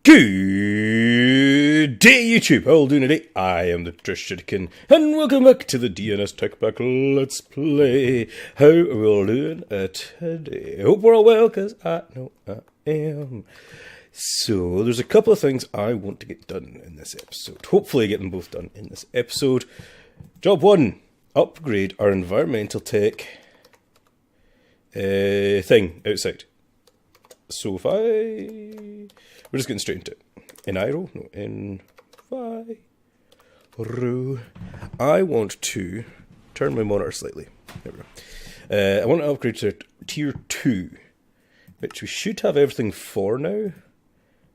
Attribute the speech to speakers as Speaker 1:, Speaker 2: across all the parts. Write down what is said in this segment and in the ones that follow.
Speaker 1: Good day, YouTube. How are you doing today? I am the Trishchikin, and welcome back to the DNS Techpack Let's Play. How are we all doing today? I hope we're all well, because I know I am. So, there's a couple of things I want to get done in this episode. Hopefully, get them both done in this episode. Job 1. Upgrade our environmental tech thing outside. So if we're just getting straight into it. I want to turn my monitor slightly. There we go. I want to upgrade to tier 2, which we should have everything for now.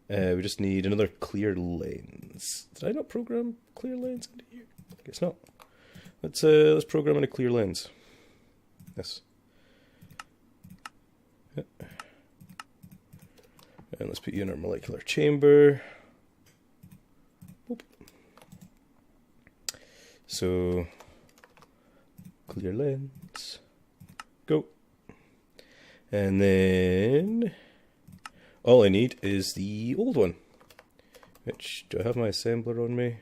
Speaker 1: We just need another clear lens. Did I not program clear lens into here? I guess not. Let's program in a clear lens. Yes. Yep. And let's put you in our molecular chamber. Boop. So, clear lens. Go. And then, all I need is the old one. Which, do I have my assembler on me?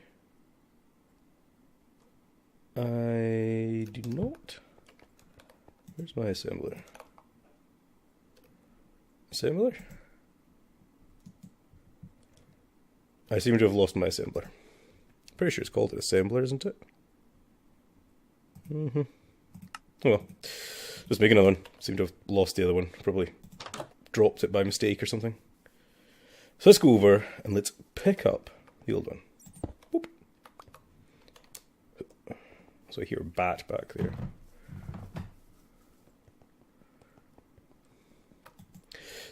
Speaker 1: I do not. Where's my assembler? Assembler? I seem to have lost my assembler. Pretty sure it's called an assembler, isn't it? Oh well. Just make another one. Seem to have lost the other one. Probably dropped it by mistake or something. So let's go over and let's pick up the old one. Boop. So I hear a bat back there.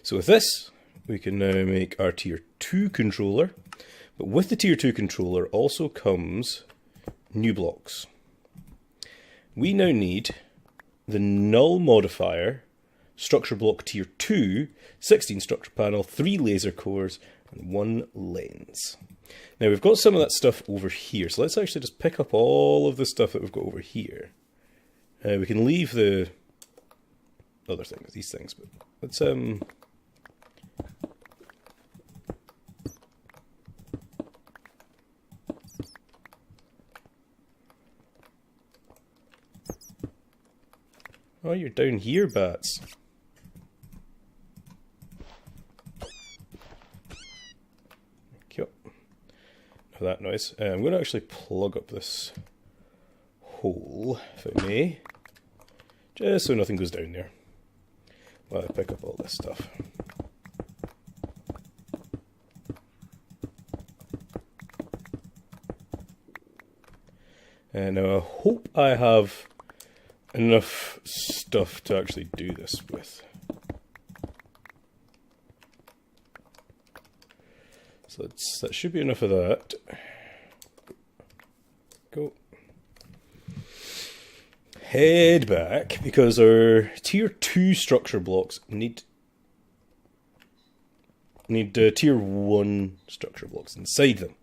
Speaker 1: So with this, we can now make our tier 2 controller. But with the tier 2 controller also comes new blocks. We now need the null modifier, structure block tier 2, 16 structure panel, 3 laser cores, and 1 lens. Now we've got some of that stuff over here, so let's actually just pick up all of the stuff that we've got over here. We can leave the other things, these things, but let's oh, you're down here, bats. Cute. For that noise. I'm going to actually plug up this hole, if I may. Just so nothing goes down there. While I pick up all this stuff. And now I hope I have enough stuff to actually do this with. So that should be enough of that. Go. Head back, because our tier 2 structure blocks need tier 1 structure blocks inside them.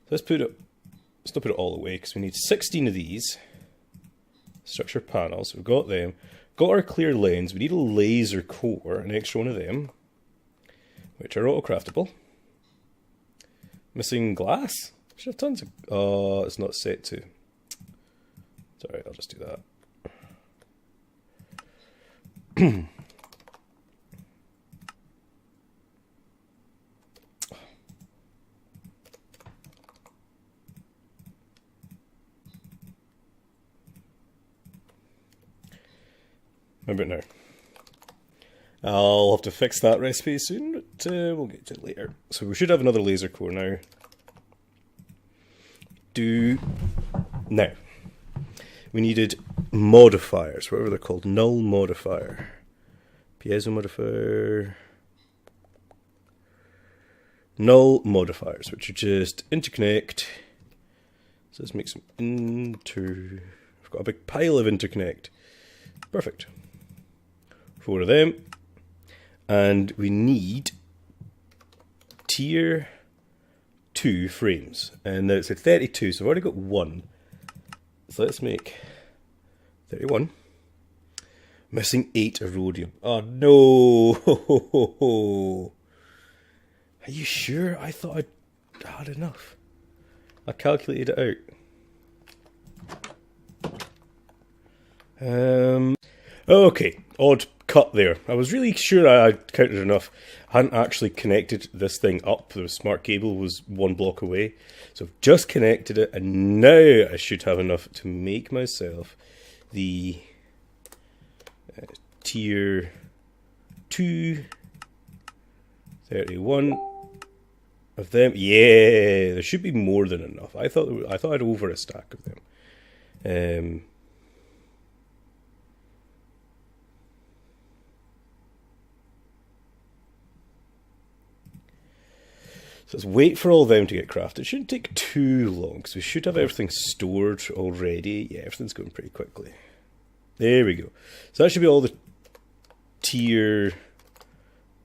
Speaker 1: So let's not put it all away, because we need 16 of these. Structure panels, we've got them. Got our clear lens, we need a laser core, an extra one of them, which are auto-craftable. Missing glass? Should have tons of... oh, it's not set to. It's alright, I'll just do that. Remember it now. I'll have to fix that recipe soon, but we'll get to it later. So we should have another laser core now. Now, we needed modifiers, whatever they're called, null modifier, piezo modifier, null modifiers, which are just interconnect. So let's make some I've got a big pile of interconnect. Perfect. 4 of them, and we need tier 2 frames, and now it's at 32, so I've already got 1, so let's make 31. Missing 8 of rhodium. Oh no! Are you sure? I thought I had enough. I calculated it out. Okay, odd cut there. I was really sure I had counted enough. I hadn't actually connected this thing up. The smart cable was 1 block away. So I've just connected it, and now I should have enough to make myself the tier 2 31 of them. Yeah, there should be more than enough. I thought I had over a stack of them. So let's wait for all of them to get crafted. It shouldn't take too long, because we should have everything stored already. Yeah, everything's going pretty quickly. There we go. So that should be all the tier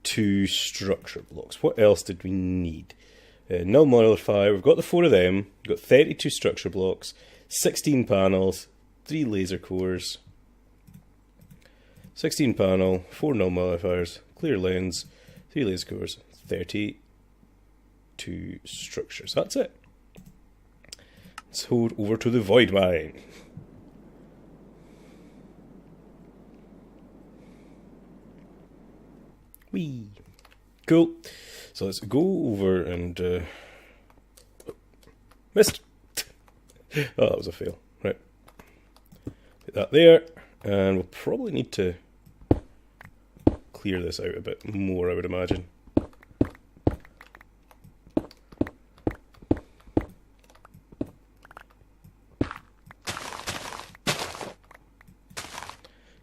Speaker 1: 2 structure blocks. What else did we need? Null modifier. We've got the 4 of them. We've got 32 structure blocks, 16 panels, 3 laser cores, 16 panel, 4 null modifiers, clear lens, 3 laser cores, 32 structures. That's it. Let's hold over to the void mine. Whee! Cool. So let's go over and missed. Oh, that was a fail. Right. Put that there, and we'll probably need to clear this out a bit more, I would imagine.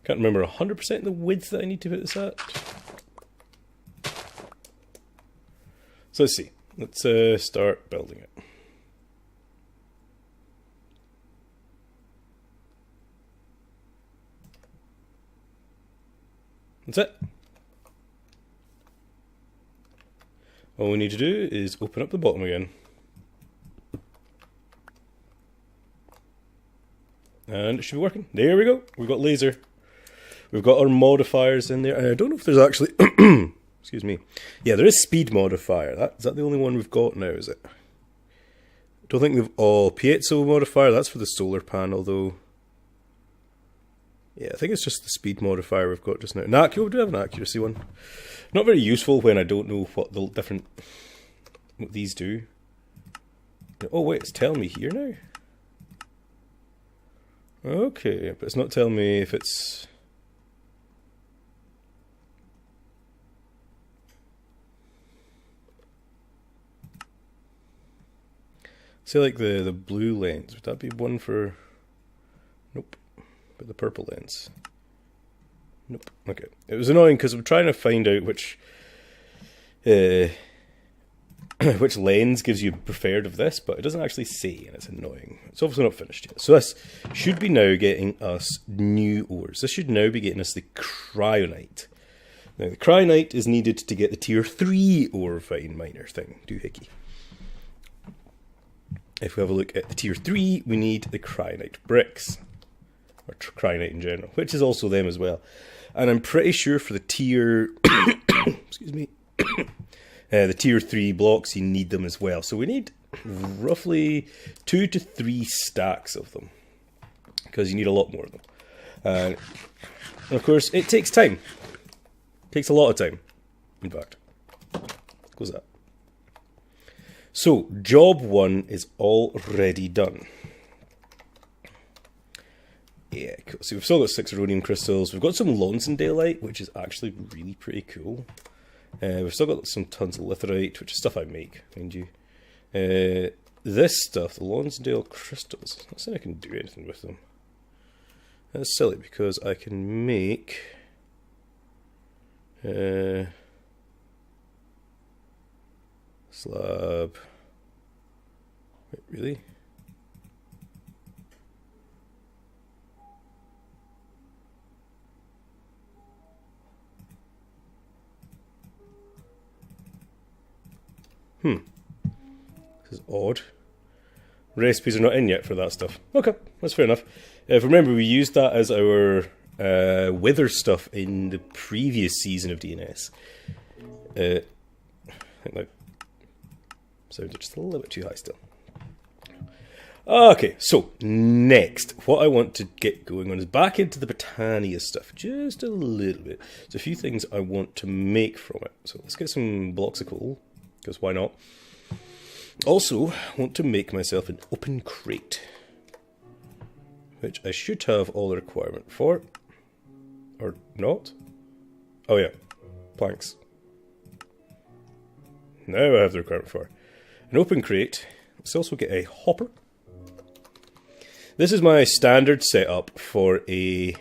Speaker 1: Can't remember 100% the width that I need to put this at. So let's see. Let's start building it. That's it. All we need to do is open up the bottom again. And it should be working. There we go. We've got laser. We've got our modifiers in there. And I don't know if there's actually... Excuse me. Yeah, there is speed modifier. Is that the only one we've got now, is it? Don't think they've all... Piezo modifier, that's for the solar panel, though. Yeah, I think it's just the speed modifier we've got just now. We do have an accuracy one. Not very useful when I don't know what the different... what these do. Oh, wait, it's telling me here now? Okay, but it's not telling me if it's... Say like the blue lens, would that be one for... Nope. But the purple lens. Nope. Okay. It was annoying because I'm trying to find out which which lens gives you preferred of this, but it doesn't actually say, and it's annoying. It's obviously not finished yet. So this should be now getting us new ores. This should now be getting us the cryonite. Now the cryonite is needed to get the tier 3 ore fine miner thing, doohickey. If we have a look at the tier 3, we need the cryonite bricks. Or cryonite in general, which is also them as well. And I'm pretty sure for the tier... excuse me. The tier 3 blocks, you need them as well. So we need roughly 2 to 3 stacks of them. Because you need a lot more of them. And of course, it takes time. It takes a lot of time, in fact. Close that. So, job 1 is already done. Yeah, cool. So we've still got 6 rhodium crystals. We've got some Lonsdaleite, which is actually really pretty cool. We've still got some tons of litherite, which is stuff I make, mind you. This stuff, the Lonsdale crystals, I'm not saying I can do anything with them. That's silly, because I can make... slab... Wait, really? This is odd. Recipes are not in yet for that stuff. Okay, that's fair enough. If remember, we used that as our wither stuff in the previous season of DNS. I think that Sounded just a little bit too high still. Okay, so next, what I want to get going on is back into the Britannia stuff, just a little bit. There's a few things I want to make from it. So let's get some blocks of coal, because why not? Also, I want to make myself an open crate, which I should have all the requirement for, or not. Oh yeah, planks. Now I have the requirement for an open crate. Let's also get a hopper. This is my standard setup for a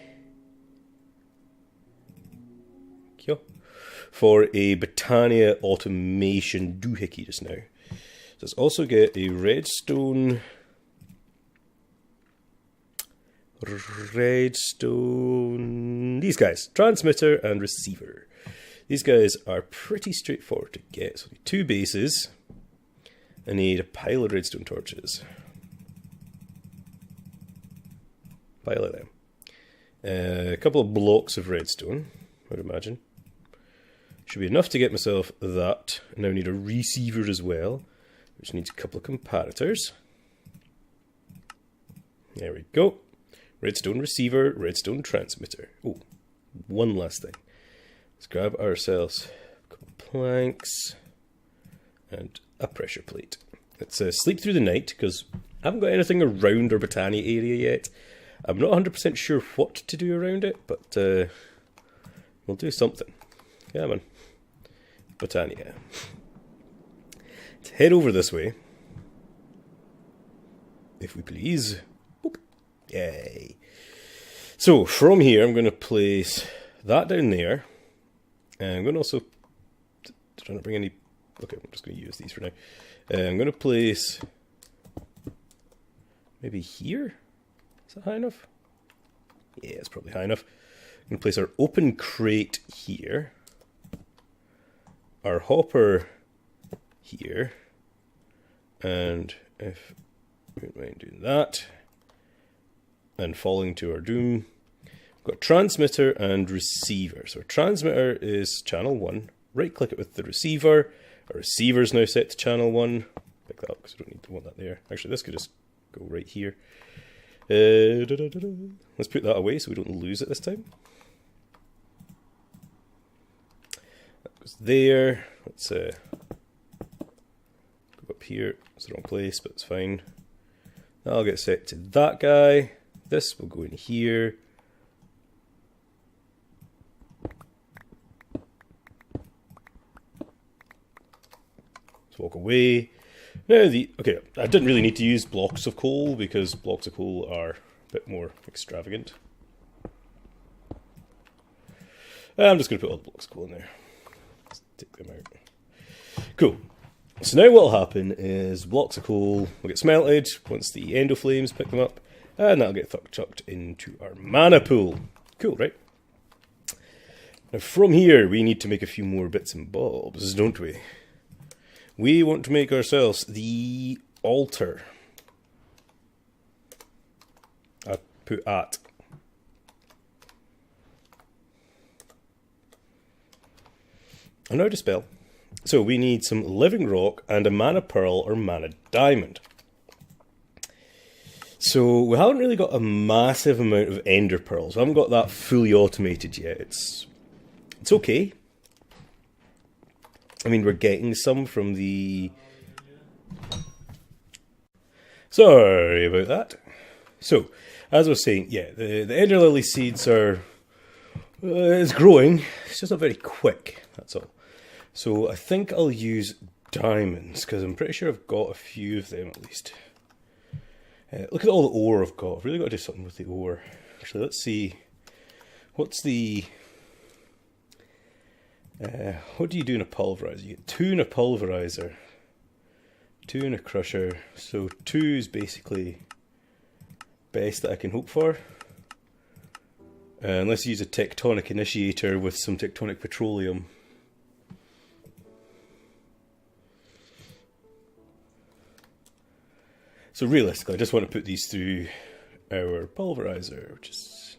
Speaker 1: Britannia automation doohickey just now. Let's also get a redstone, these guys, transmitter and receiver. These guys are pretty straightforward to get. So 2 bases. I need a pile of redstone torches. Pile of them. A couple of blocks of redstone, I would imagine. Should be enough to get myself that. I now need a receiver as well, which needs a couple of comparators. There we go. Redstone receiver, redstone transmitter. Oh, one last thing. Let's grab ourselves a couple of planks and a pressure plate. Let's sleep through the night, because I haven't got anything around our Britannia area yet. I'm not 100% sure what to do around it, but we'll do something. Come on. Britannia. Let's head over this way, if we please. Boop. Yay. So, from here, I'm going to place that down there. And I'm going to also... Trying to bring any... Okay, I'm just going to use these for now. I'm going to place... Maybe here? Is that high enough? Yeah, it's probably high enough. I'm going to place our open crate here. Our hopper here. And if we don't mind doing that, and falling to our doom, we've got transmitter and receiver. So our transmitter is channel 1. Right click it with the receiver. Our receiver is now set to channel 1. Pick that up because we don't want that there. Actually, this could just go right here. Let's put that away so we don't lose it this time. That goes there. Let's go up here. It's the wrong place, but it's fine. That'll get set to that guy. This will go in here. Let's walk away. Now okay, I didn't really need to use blocks of coal because blocks of coal are a bit more extravagant. I'm just going to put all the blocks of coal in there. Let's take them out. Cool. So now what will happen is blocks of coal will get smelted once the endo flames pick them up, and that'll get chucked into our mana pool. Cool, right? Now from here we need to make a few more bits and bobs, don't we? We want to make ourselves the altar. I put at. And now to spell. So we need some living rock and a mana pearl or mana diamond. So we haven't really got a massive amount of ender pearls. We haven't got that fully automated yet. It's okay. I mean, we're getting some from the... Sorry about that. So, as I was saying, yeah, the ender lily seeds are... it's growing. It's just not very quick, that's all. So I think I'll use diamonds, because I'm pretty sure I've got a few of them at least. Look at all the ore I've got. I've really got to do something with the ore. Actually, let's see. What's the... what do you do in a pulverizer? You get 2 in a pulverizer, 2 in a crusher. So 2 is basically best that I can hope for. And let's use a tectonic initiator with some tectonic petroleum. So realistically, I just want to put these through our pulverizer, which is...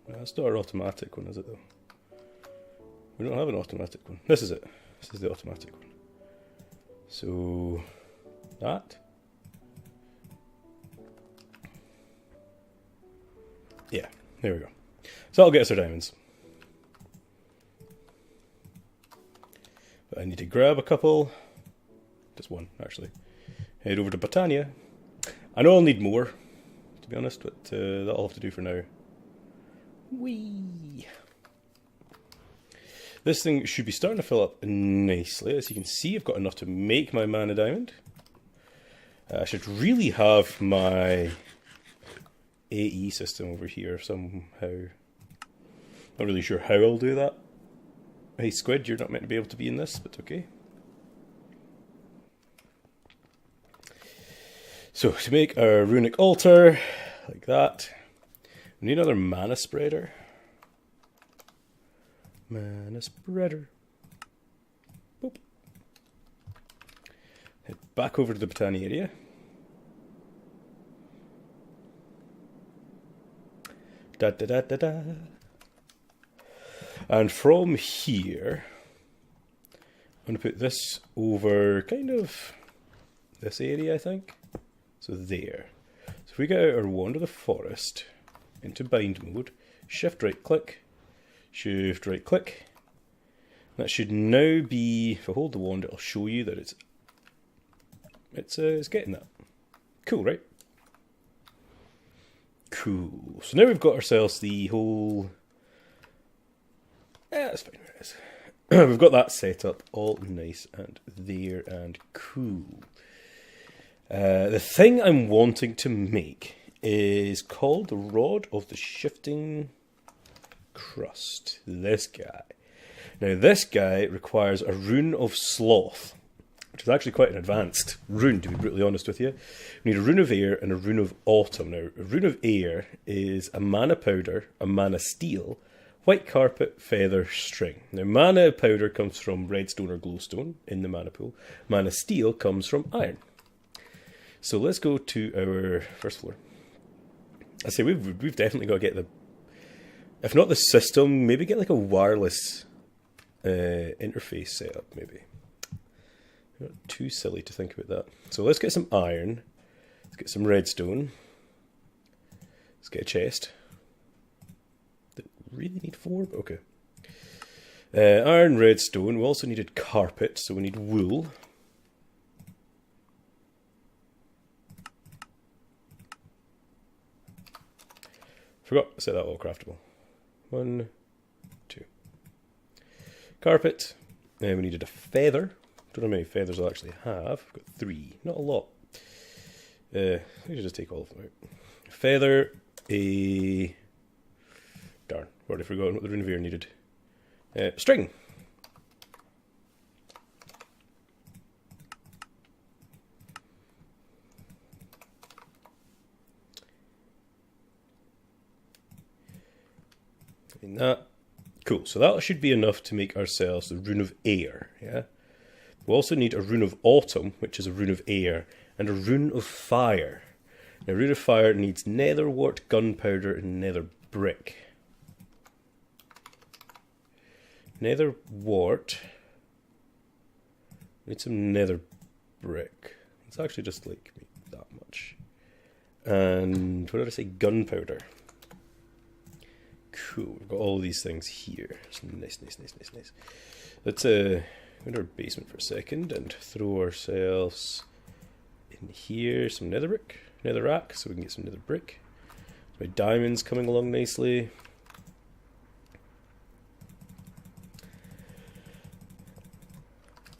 Speaker 1: That's not our automatic one, is it though? We don't have an automatic one. This is it. This is the automatic one. So that. Yeah, there we go. So that'll get us our diamonds. But I need to grab a couple. Just one, actually. Head over to Botania. I know I'll need more, to be honest, but that'll have to do for now. Whee! This thing should be starting to fill up nicely. As you can see, I've got enough to make my mana diamond. I should really have my AE system over here somehow. Not really sure how I'll do that. Hey Squid, you're not meant to be able to be in this, but okay. So to make our runic altar, like that, we need another mana spreader. Mana spreader. Boop. Head back over to the Botany area. Da da da da da. And from here, I'm going to put this over kind of this area, I think. So there. So if we get out our Wand of the Forest into bind mode, shift right click, shift right click. That should now be, if I hold the wand, it'll show you that it's getting that. Cool, right? Cool. So now we've got ourselves the whole. Yeah, that's fine. Where it is. We've got that set up all nice and there and cool. The thing I'm wanting to make is called the Rod of the Shifting Crust. This guy. Now this guy requires a Rune of Sloth, which is actually quite an advanced rune, to be brutally honest with you. We need a Rune of Air and a Rune of Autumn. Now, a Rune of Air is a mana powder, a mana steel, white carpet, feather, string. Now, mana powder comes from redstone or glowstone in the mana pool. Mana steel comes from iron. So let's go to our first floor. I say we've definitely got to get the, if not the system, maybe get like a wireless interface set up, maybe. Not too silly to think about that. So let's get some iron. Let's get some redstone. Let's get a chest. Don't really need 4, but okay. Iron, redstone. We also needed carpet, so we need wool. Forgot to set that all craftable. 1, 2. Carpet. And we needed a feather. Don't know how many feathers I'll actually have. I've got 3. Not a lot. I should just take all of them out. Feather. A. Darn. Already forgotten what the Rune of Air needed. String. And that. Cool. So that should be enough to make ourselves the Rune of Air. Yeah. We also need a Rune of Autumn, which is a Rune of Air, and a Rune of Fire. Now, Rune of Fire needs nether wart, gunpowder, and nether brick. Nether wart. Need some nether brick. It's actually just like that much. And what did I say? Gunpowder. Cool. We've got all these things here. It's nice, nice, nice, nice, nice. Let's go into our basement for a second and throw ourselves in here some nether brick, nether rack, so we can get some nether brick. My diamonds coming along nicely.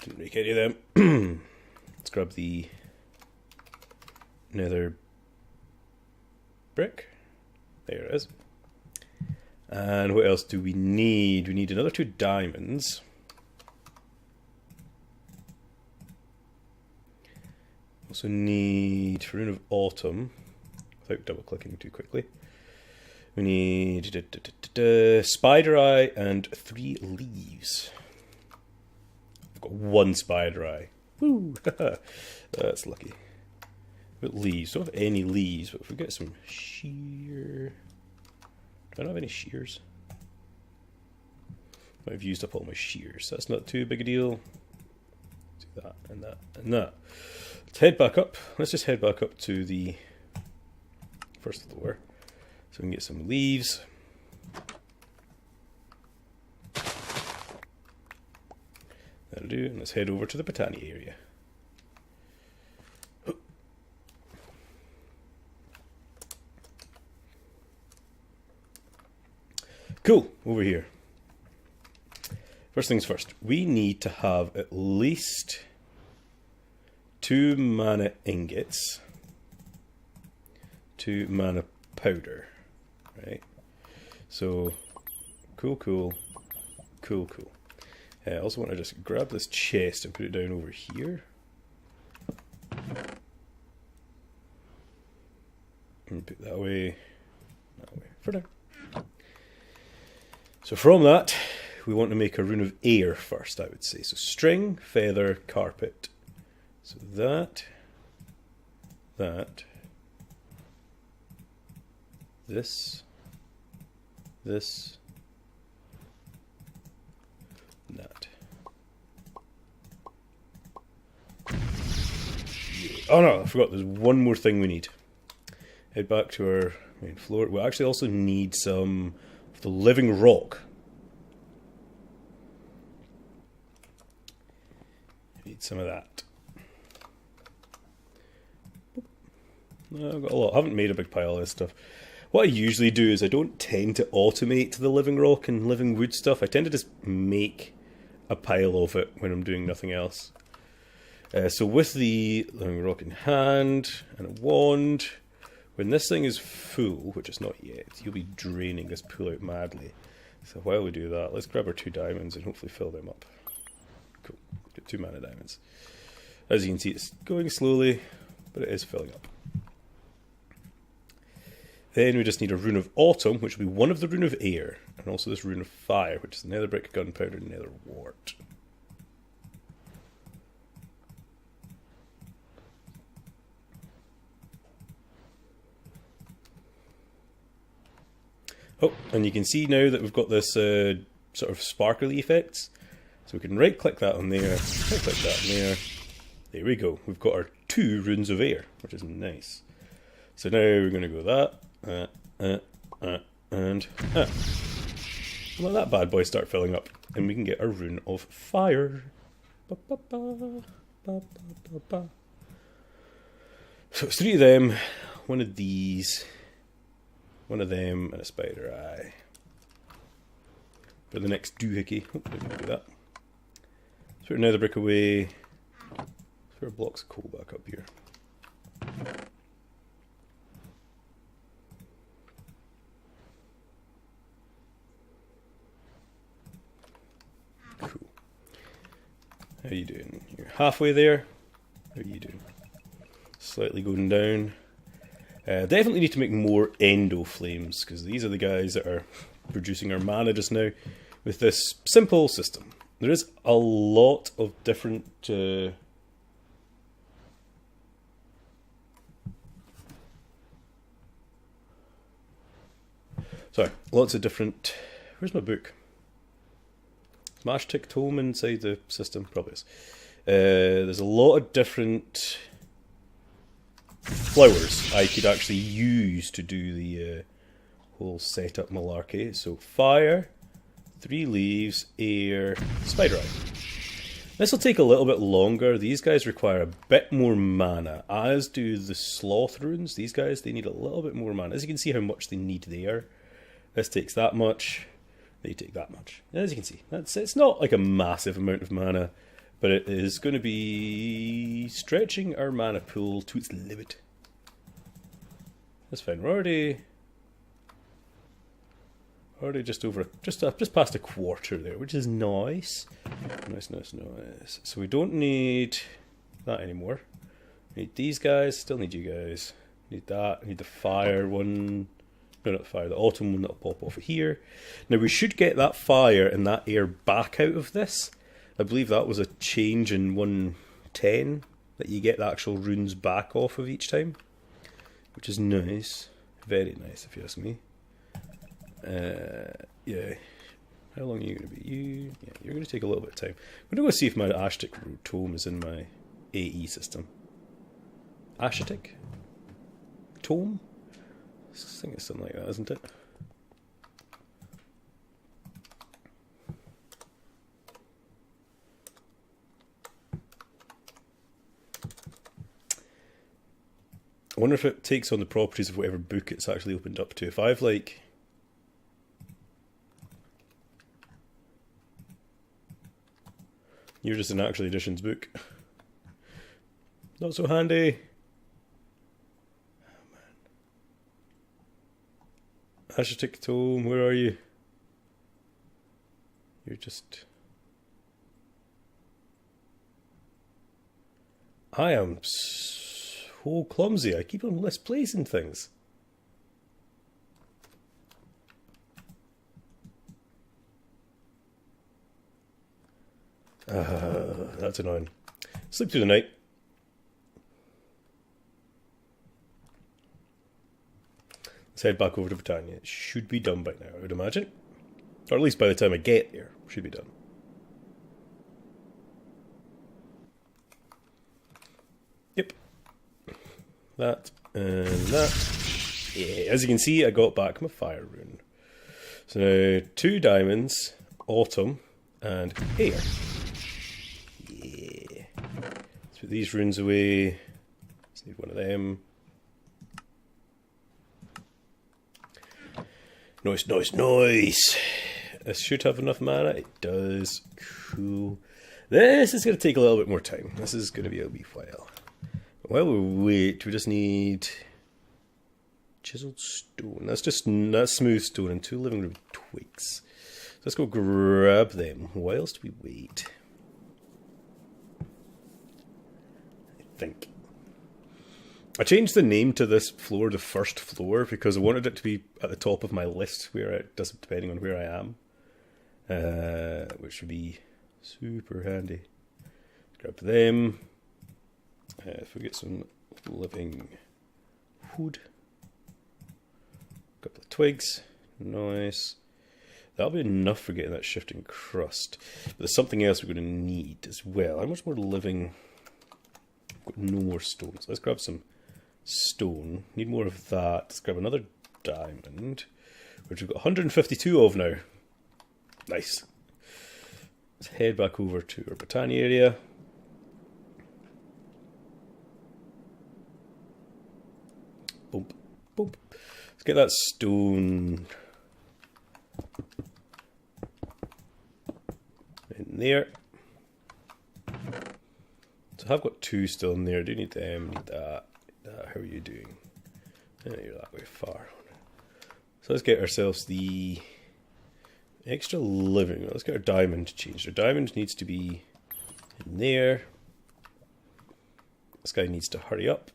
Speaker 1: Didn't make any of them. Let's grab the nether brick. There it is. And what else do we need? We need another 2 diamonds. Also need Rune of Autumn, without double clicking too quickly. We need Spider Eye and 3 leaves. I've got 1 Spider Eye. Woo! That's lucky. But leaves, don't have any leaves, but if we get some shear. Do I not have any shears? I've used up all my shears. That's not too big a deal. Let's do that. and that, and that. Let's head back up. Let's just head back up to the first floor so we can get some leaves. That'll do, and let's head over to the botany area. Cool, over here. First things first, we need to have at least 2 mana ingots, 2 mana powder, right? So, cool. I also want to just grab this chest and put it down over here. And put that away for now. So from that, we want to make a rune of air first, I would say. So string, feather, carpet. So that, this, that. Oh no, I forgot, there's one more thing we need. Head back to our main floor. We actually also need some of the living rock. Need some of that. No, I've got a lot. I haven't made a big pile of this stuff. What I usually do is I don't tend to automate the living rock and living wood stuff. I tend to just make a pile of it when I'm doing nothing else. So with the living rock in hand and a wand, when this thing is full, which it's not yet, you'll be draining this pool out madly. So while we do that, let's grab our 2 diamonds and hopefully fill them up. Cool. Get 2 mana diamonds. As you can see, it's going slowly, but it is filling up. Then we just need a rune of autumn, which will be one of the rune of air, and also this rune of fire, which is nether brick, gunpowder, and nether wart. Oh, and you can see now that we've got this sort of sparkly effects. So we can right click that on there, right click that on there. There we go. We've got our 2 runes of air, which is nice. So now we're going to go that, and let that bad boy start filling up, and we can get our rune of fire. So it's 3 of them, 1 of these, 1 of them, and a spider eye. For the next doohickey. Oh, didn't do that. Let's put another brick away. Let's put our blocks of coal back up here. Cool. How are you doing? You're halfway there. How are you doing? Slightly going down. Definitely need to make more endo flames, because these are the guys that are producing our mana just now with this simple system. There is a lot of different lots of different, where's my book? Smash Tick Tome inside the system, probably is. There's a lot of different flowers I could actually use to do the whole setup malarkey. So fire, 3 leaves, air, spider eye. This will take a little bit longer. These guys require a bit more mana, as do the sloth runes. These guys, they need a little bit more mana. As you can see how much they need there. This takes that much, they take that much. As you can see, it's not like a massive amount of mana, but it is going to be stretching our mana pool to its limit. That's fine. We're already just over, just past a quarter there, which is nice. Nice. So we don't need that anymore. Need these guys. Still need you guys. Need that. Need the fire one. No, not the fire. The autumn one that'll pop off of here. Now we should get that fire and that air back out of this. I believe that was a change in 1.10 that you get the actual runes back off of each time, which is nice, very nice if you ask me. Yeah. How long are you going to be? Yeah, you're going to take a little bit of time. I'm going to go see if my Aztec tome is in my AE system? Ashetic? Tome? I think it's something like that, isn't it? I wonder if it takes on the properties of whatever book it's actually opened up to. If I've like... You're just an actual editions book. Not so handy. Oh man. Ashetic Tome, where are you? You're just... I am so clumsy. I keep on misplacing things. That's annoying. Sleep through the night. Let's head back over to Britannia. It should be done by now, I would imagine. Or at least by the time I get there, it should be done. Yep. That and that. Yeah, as you can see, I got back my fire rune. So now 2 diamonds, autumn, and air. Yeah. Let's put these runes away. Let's need one of them. Nice, nice, nice. This should have enough mana. It does. Cool. This is going to take a little bit more time. This is going to be a wee while. While we wait, we just need chiseled stone. That's smooth stone and 2 living room twigs. So let's go grab them whilst we wait. I think. I changed the name to this floor, the first floor, because I wanted it to be at the top of my list, where it does, depending on where I am, which would be super handy. Grab them. If we get some living wood, a couple of twigs, nice. That'll be enough for getting that shifting crust. But there's something else we're going to need as well. How much more living? I've got no more stones. Let's grab some stone. Need more of that. Let's grab another diamond, which we've got 152 of now. Nice. Let's head back over to our Britannia area. Boom, boom. Let's get that stone in there. So I've got 2 still in there. I do need them, need that. How are you doing? Oh, you're that way far. So let's get ourselves the extra living. Let's get our diamond changed. Our diamond needs to be in there. This guy needs to hurry up.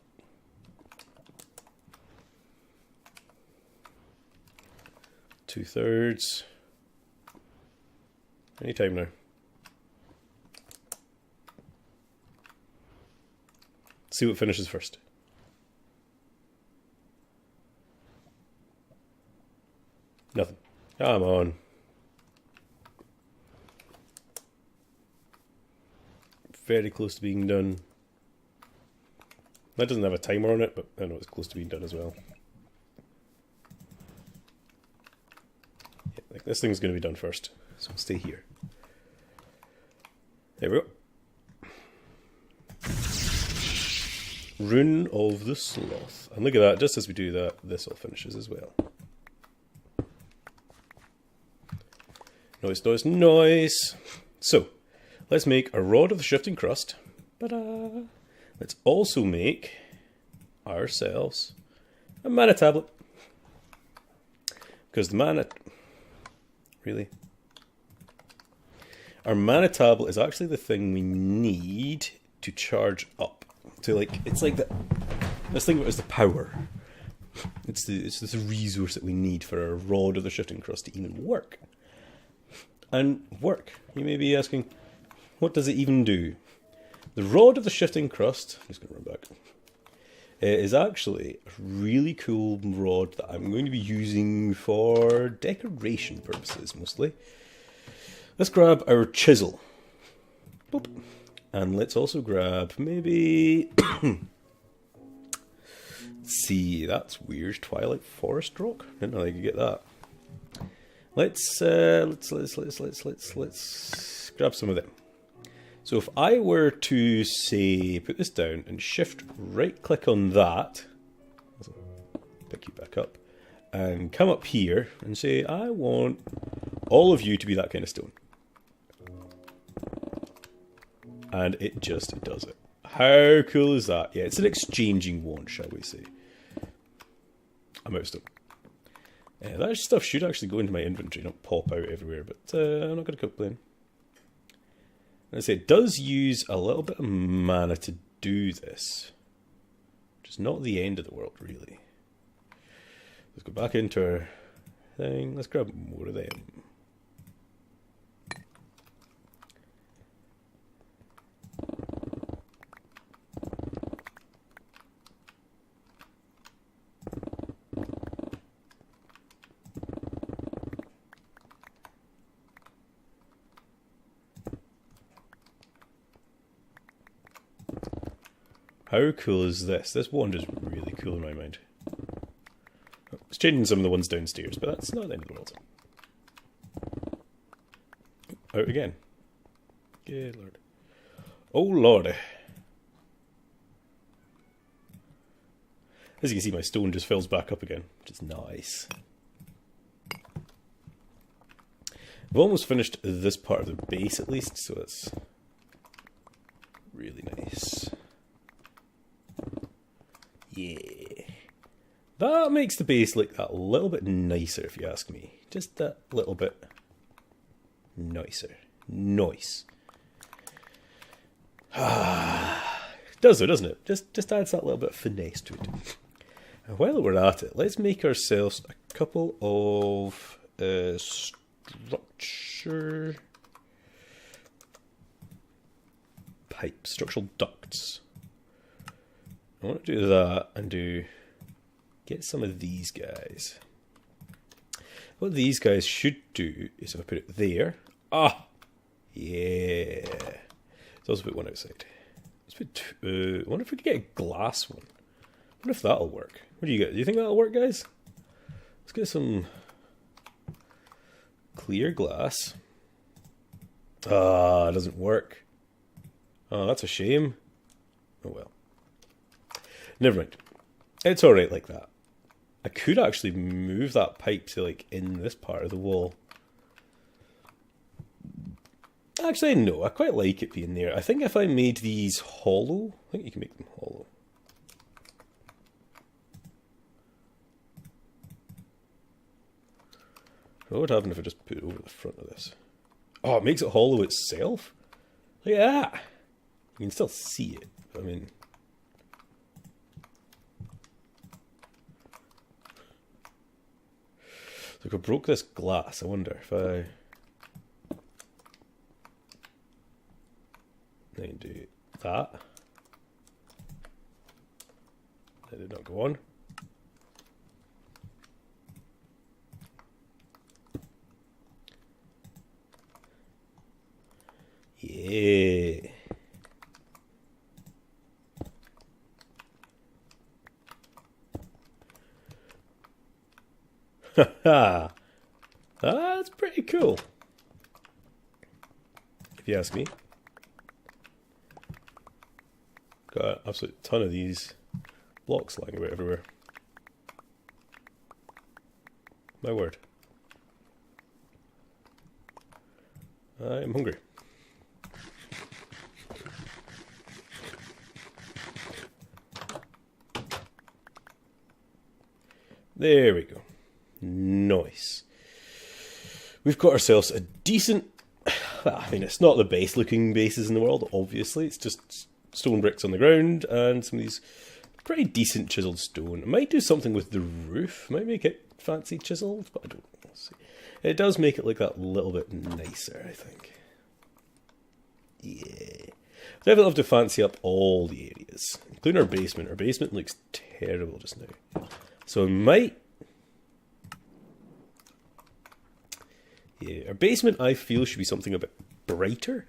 Speaker 1: Two-thirds. Anytime now. See what finishes first. Nothing. Come on. Very close to being done. That doesn't have a timer on it, but I know it's close to being done as well. Yeah, like this thing's going to be done first, so we'll stay here. There we go. Rune of the Sloth. And look at that, just as we do that, this all finishes as well. Noise, noise, noise. So, let's make a Rod of the Shifting Crust. Ta-da! Let's also make ourselves a mana tablet. Because the mana... Really? Our mana tablet is actually the thing we need to charge up. To like, it's like the... Let's think of it as the power. It's this resource that we need for our Rod of the Shifting Crust to even work. And work. You may be asking, what does it even do? The Rod of the Shifting Crust, I'm just going to run back, is actually a really cool rod that I'm going to be using for decoration purposes mostly. Let's grab our chisel. Boop. And let's also grab maybe... See, that's weird. Twilight Forest Rock? Didn't know I could get that. Let's grab some of them. So if I were to say put this down and shift right click on that, pick you back up, and come up here and say I want all of you to be that kind of stone. And it just does it. How cool is that? Yeah, it's an exchanging wand, shall we say. I'm out of stone. That stuff should actually go into my inventory, not pop out everywhere, but I'm not going to complain. And I say it does use a little bit of mana to do this, which is not the end of the world, really. Let's go back into our thing. Let's grab more of them. How cool is this? This wand is really cool in my mind. It's changing some of the ones downstairs, but that's not the end of the world. Out again. Good lord. Oh lord. As you can see, my stone just fills back up again, which is nice. I've almost finished this part of the base at least, so it's really nice. Yeah. That makes the base look that little bit nicer, if you ask me. Just that little bit nicer. Nice. It does though, doesn't it? Just adds that little bit of finesse to it. And while we're at it, let's make ourselves a couple of structural pipes, structural ducts. I want to do that and get some of these guys. What these guys should do is if I put it there. Ah! Yeah. Let's also put one outside. Let's put two. I wonder if we could get a glass one. I wonder if that'll work. What do you get? Do you think that'll work, guys? Let's get some clear glass. Ah, it doesn't work. Oh, that's a shame. Oh well. Never mind. It's alright like that. I could actually move that pipe to like in this part of the wall. Actually, no, I quite like it being there. I think if I made these hollow, I think you can make them hollow. What would happen if I just put it over the front of this? Oh, it makes it hollow itself? Look at that! You can still see it, I mean... So if I broke this glass, I wonder if I... Then do that. That did not go on. Yeah. Haha. That's pretty cool. If you ask me. Got an absolute ton of these blocks lying about everywhere. My word. I am hungry. There we go. Nice. We've got ourselves a decent... Well, I mean, it's not the best looking bases in the world, obviously. It's just stone bricks on the ground and some of these pretty decent chiseled stone. I might do something with the roof. Might make it fancy chiseled, but I don't know. We'll see. It does make it look that little bit nicer, I think. Yeah. I'd love to fancy up all the areas, including our basement. Our basement looks terrible just now. So I might... Yeah, our basement I feel should be something a bit brighter.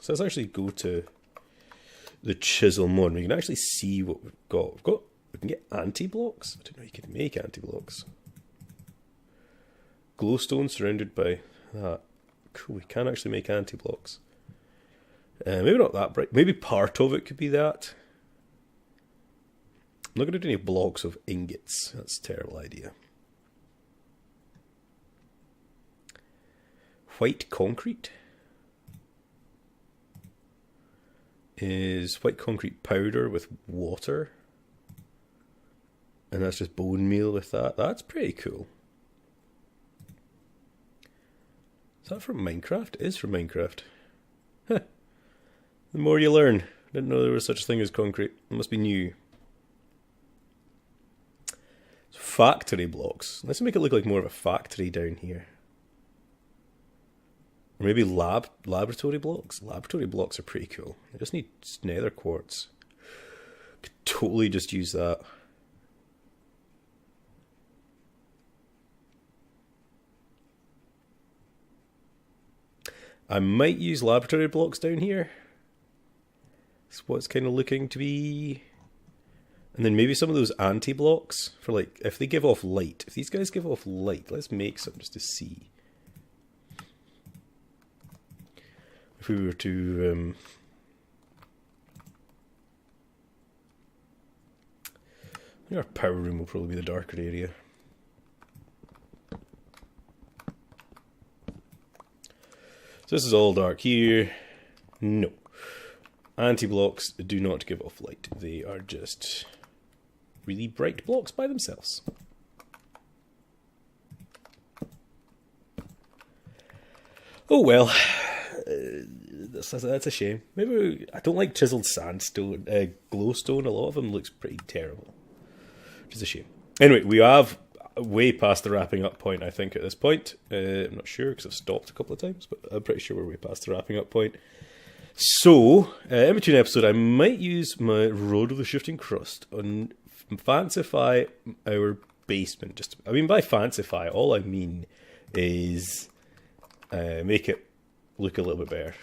Speaker 1: So let's actually go to the chisel mod. We can actually see what we've got. We can get anti-blocks. I didn't know you could make anti-blocks. Glowstone surrounded by that. Cool, we can actually make anti-blocks. Maybe not that bright. Maybe part of it could be that. I'm not going to do any blocks of ingots. That's a terrible idea. White concrete is white concrete powder with water. And that's just bone meal with that. That's pretty cool. Is that from Minecraft? It is from Minecraft. Huh. The more you learn. Didn't know there was such a thing as concrete. It must be new. Factory blocks. Let's make it look like more of a factory down here. Or maybe laboratory blocks. Laboratory blocks are pretty cool. I just need nether quartz. Could totally just use that. I might use laboratory blocks down here. That's what it's kind of looking to be. And then maybe some of those anti-blocks for like, if they give off light. If these guys give off light, let's make some just to see. If we were to... I think our power room will probably be the darker area. So this is all dark here. No. Anti-blocks do not give off light. They are just really bright blocks by themselves. Oh well. That's a shame. Maybe I don't like chiseled sandstone, glowstone. A lot of them looks pretty terrible, which is a shame. Anyway, we have way past the wrapping up point, I think, at this point. I'm not sure because I've stopped a couple of times, but I'm pretty sure we're way past the wrapping up point. So, in between episode, I might use my Road of the Shifting Crust and fancify our basement. By fancify, all I mean is make it look a little bit better.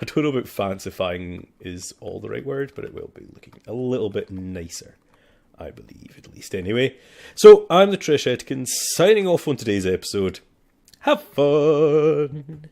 Speaker 1: I don't know about fancifying is all the right word, but it will be looking a little bit nicer, I believe, at least. Anyway, so I'm the Trish Etkin, signing off on today's episode. Have fun!